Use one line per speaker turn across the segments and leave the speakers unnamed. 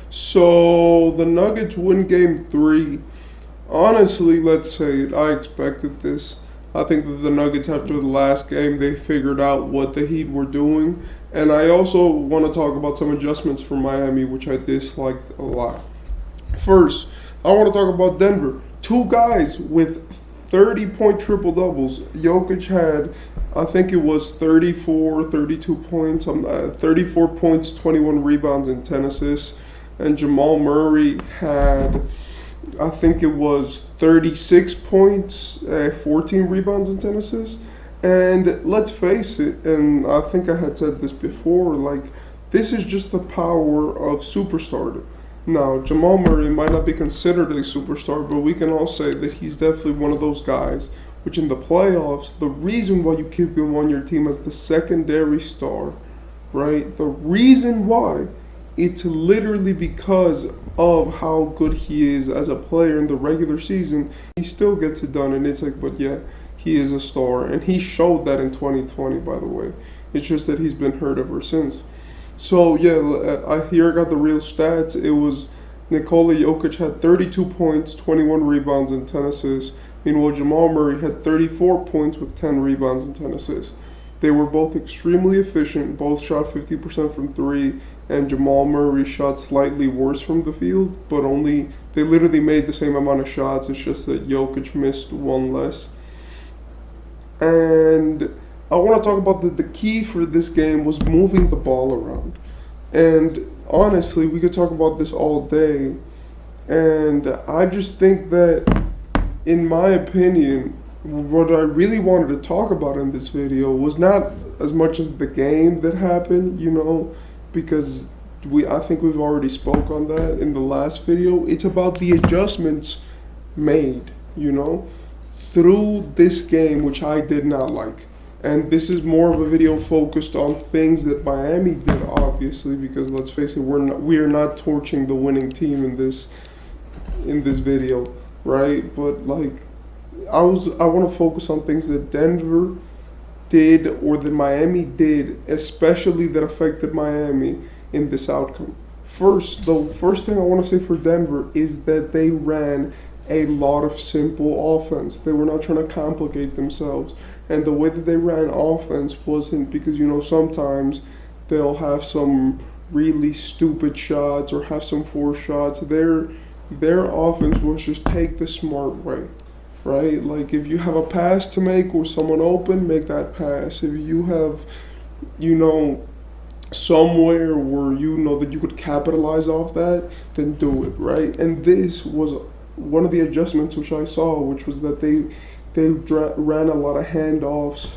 So the Nuggets win game three. Honestly, let's say it. I expected this. I think that the Nuggets, after the last game, they figured out what the Heat were doing. And I also want to talk about some adjustments for Miami, which I disliked a lot. First, I want to talk about Denver. Two guys with 30-point triple doubles. Jokic had, I think it was 34, 32 points, 34 points, 21 rebounds, and 10 assists. And Jamal Murray had, I think it was 36 points, 14 rebounds, and 10 assists. And let's face it, and I think I had said this before, like, this is just the power of superstardom. Now, Jamal Murray might not be considered a superstar, but we can all say that he's definitely one of those guys, which in the playoffs, the reason why you keep him on your team as the secondary star, right? The reason why, it's literally because of how good he is as a player in the regular season. He still gets it done, and it's like, but yeah, he is a star, and he showed that in 2020, by the way. It's just that he's been hurt ever since. So yeah, I got the real stats. It was Nikola Jokic had 32 points, 21 rebounds, and 10 assists. Meanwhile, Jamal Murray had 34 points with 10 rebounds and 10 assists. They were both extremely efficient. Both shot 50% from three, and Jamal Murray shot slightly worse from the field, but only they literally made the same amount of shots. It's just that Jokic missed one less. And I want to talk about the key for this game was moving the ball around. And honestly, we could talk about this all day. And I just think that, in my opinion, what I really wanted to talk about in this video was not as much as the game that happened, because I think we've already spoke on that in the last video. It's about the adjustments made, through this game, which I did not like. And this is more of a video focused on things that Miami did, obviously, because let's face it, we are not torching the winning team in this video, right? But like, I want to focus on things that Denver did or that Miami did, especially that affected Miami in this outcome. The first thing I want to say for Denver is that they ran a lot of simple offense. They were not trying to complicate themselves. And the way that they ran offense wasn't because, sometimes they'll have some really stupid shots or have some forced shots. Their offense was just take the smart way, right? Like, if you have a pass to make or someone open, make that pass. If you have, somewhere where that you could capitalize off that, then do it, right? And this was one of the adjustments which I saw, which was that they ran a lot of handoffs,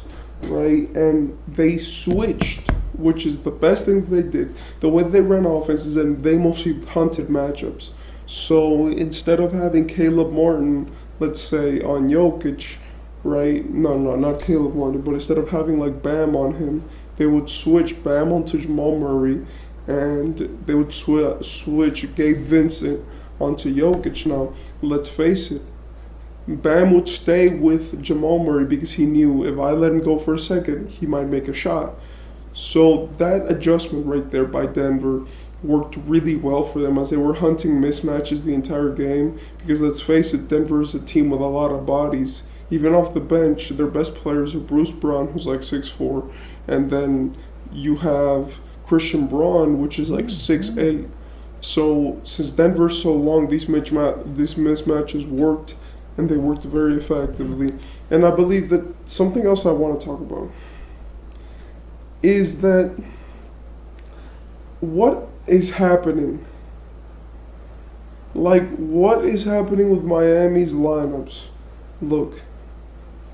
right? And they switched, which is the best thing they did. The way they ran offense is that they mostly hunted matchups. So instead of having Caleb Martin, let's say, on Jokic, right? No, not Caleb Martin, but instead of having like Bam on him, they would switch Bam onto Jamal Murray, and they would switch Gabe Vincent onto Jokic. Now, let's face it, Bam would stay with Jamal Murray because he knew if I let him go for a second, he might make a shot. So that adjustment right there by Denver worked really well for them as they were hunting mismatches the entire game. Because let's face it, Denver is a team with a lot of bodies. Even off the bench, their best players are Bruce Brown, who's like 6'4", and then you have Christian Braun, which is like 6'8". So since Denver's so long, these mismatches worked, and they worked very effectively. And I believe that something else I want to talk about is that what is happening? Like, what is happening with Miami's lineups? Look,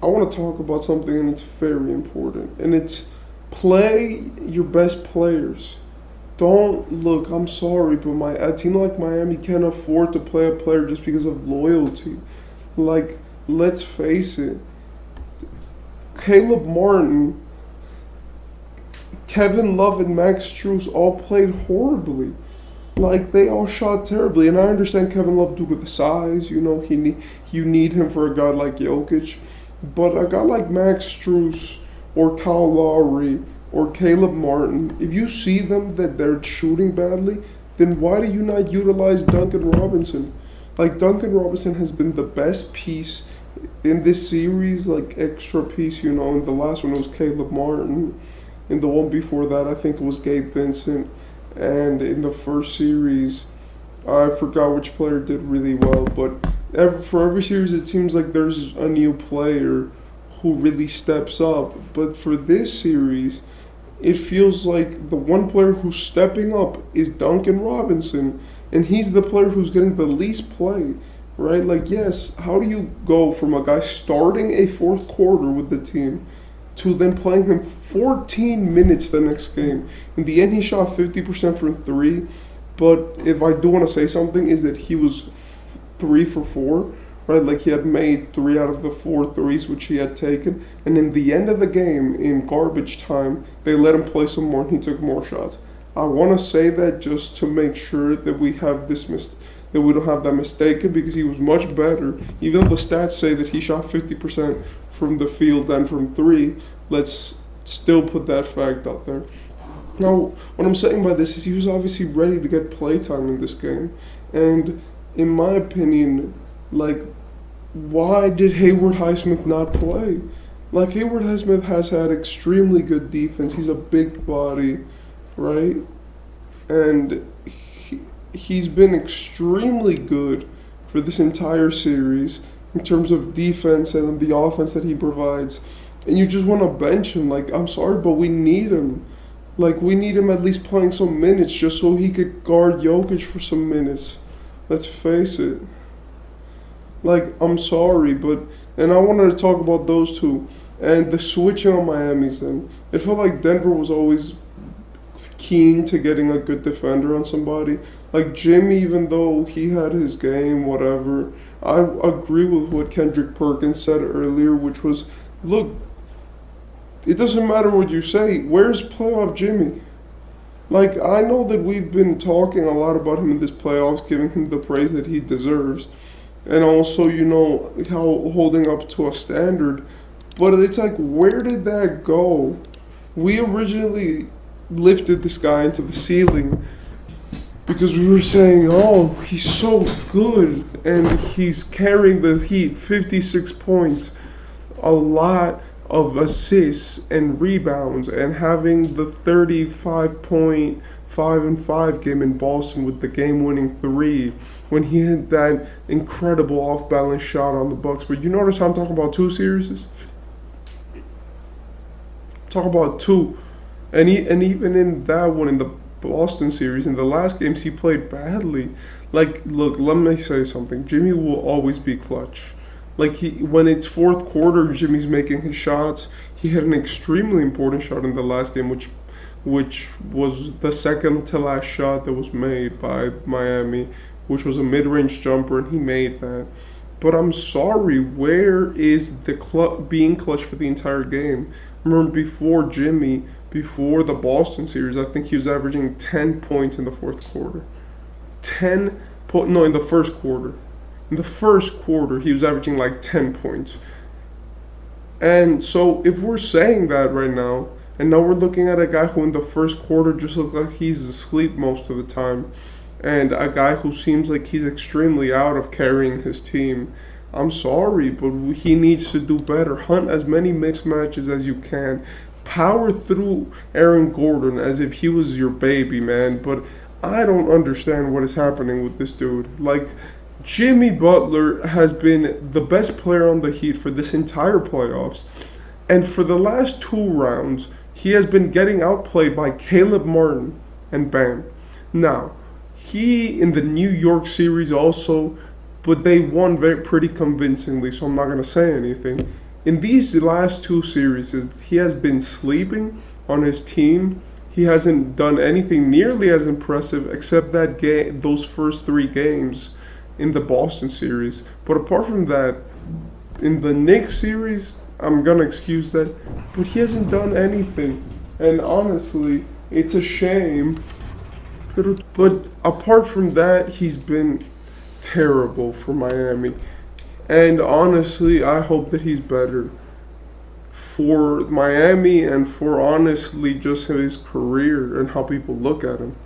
I want to talk about something, and it's very important, and it's play your best players. Don't look, I'm sorry, but a team like Miami can't afford to play a player just because of loyalty. Like, let's face it, Caleb Martin, Kevin Love, and Max Strus all played horribly. Like, they all shot terribly, and I understand Kevin Love due to the size. You need him for a guy like Jokic, but a guy like Max Strus or Kyle Lowry or Caleb Martin, if you see them that they're shooting badly, then why do you not utilize Duncan Robinson? Like, Duncan Robinson has been the best piece in this series, like extra piece, you know. In the last one, it was Caleb Martin. In the one before that, I think it was Gabe Vincent. And in the first series, I forgot which player did really well. But for every series, it seems like there's a new player who really steps up. But for this series, it feels like the one player who's stepping up is Duncan Robinson, and he's the player who's getting the least play, right? Like, yes, how do you go from a guy starting a fourth quarter with the team to then playing him 14 minutes the next game? In the end, he shot 50% from three, but if I do want to say something, is that he was 3 for 4, right? Like, he had made 3 out of the 4 threes which he had taken, and in the end of the game, in garbage time, they let him play some more and he took more shots. I want to say that just to make sure that we have that we don't have that mistaken, because he was much better. Even though the stats say that he shot 50% from the field and from three, let's still put that fact out there. Now, what I'm saying by this is he was obviously ready to get playtime in this game, and in my opinion, like, why did Haywood Highsmith not play? Like, Haywood Highsmith has had extremely good defense. He's a big body, right? And he's been extremely good for this entire series in terms of defense and the offense that he provides. And you just want to bench him. Like, I'm sorry, but we need him. Like, we need him at least playing some minutes just so he could guard Jokic for some minutes. Let's face it. Like, I'm sorry, but... And I wanted to talk about those two. And the switching on Miami's end. It felt like Denver was always keen to getting a good defender on somebody. Like, Jimmy, even though he had his game, whatever, I agree with what Kendrick Perkins said earlier, which was, look, it doesn't matter what you say. Where's playoff Jimmy? Like, I know that we've been talking a lot about him in this playoffs, giving him the praise that he deserves. And also, you know, how holding up to a standard. But it's like, where did that go? We originally lifted this guy into the ceiling because we were saying, oh, he's so good. And he's carrying the Heat, 56 points, a lot of assists and rebounds, and having the 35.5-5 game in Boston with the game-winning 3 when he had that incredible off-balance shot on the Bucks. But you notice how I'm talking about 2 series? Talk about 2, and even in that one, in the Boston series, in the last games, he played badly. Like, look, let me say something. Jimmy will always be clutch. Like, when it's fourth quarter, Jimmy's making his shots. He had an extremely important shot in the last game, which was the second to last shot that was made by Miami, which was a mid-range jumper, and he made that. But I'm sorry, where is the being clutch for the entire game? Remember, before the Boston series, I think he was averaging 10 points in the fourth quarter. In the first quarter. In the first quarter, he was averaging like 10 points. And so if we're saying that right now, and now we're looking at a guy who in the first quarter just looks like he's asleep most of the time, and a guy who seems like he's extremely out of carrying his team, I'm sorry, but he needs to do better. Hunt as many mixed matches as you can. Power through Aaron Gordon as if he was your baby, man. But I don't understand what is happening with this dude. Like, Jimmy Butler has been the best player on the Heat for this entire playoffs. And for the last 2 rounds, he has been getting outplayed by Caleb Martin and Bam. Now, he in the New York series also, but they won pretty convincingly, so I'm not going to say anything. In these last 2 series, he has been sleeping on his team. He hasn't done anything nearly as impressive except that those first 3 games in the Boston series. But apart from that, in the Knicks series, I'm going to excuse that, but he hasn't done anything. And honestly, it's a shame. But apart from that, he's been terrible for Miami. And honestly, I hope that he's better for Miami and for honestly just his career and how people look at him.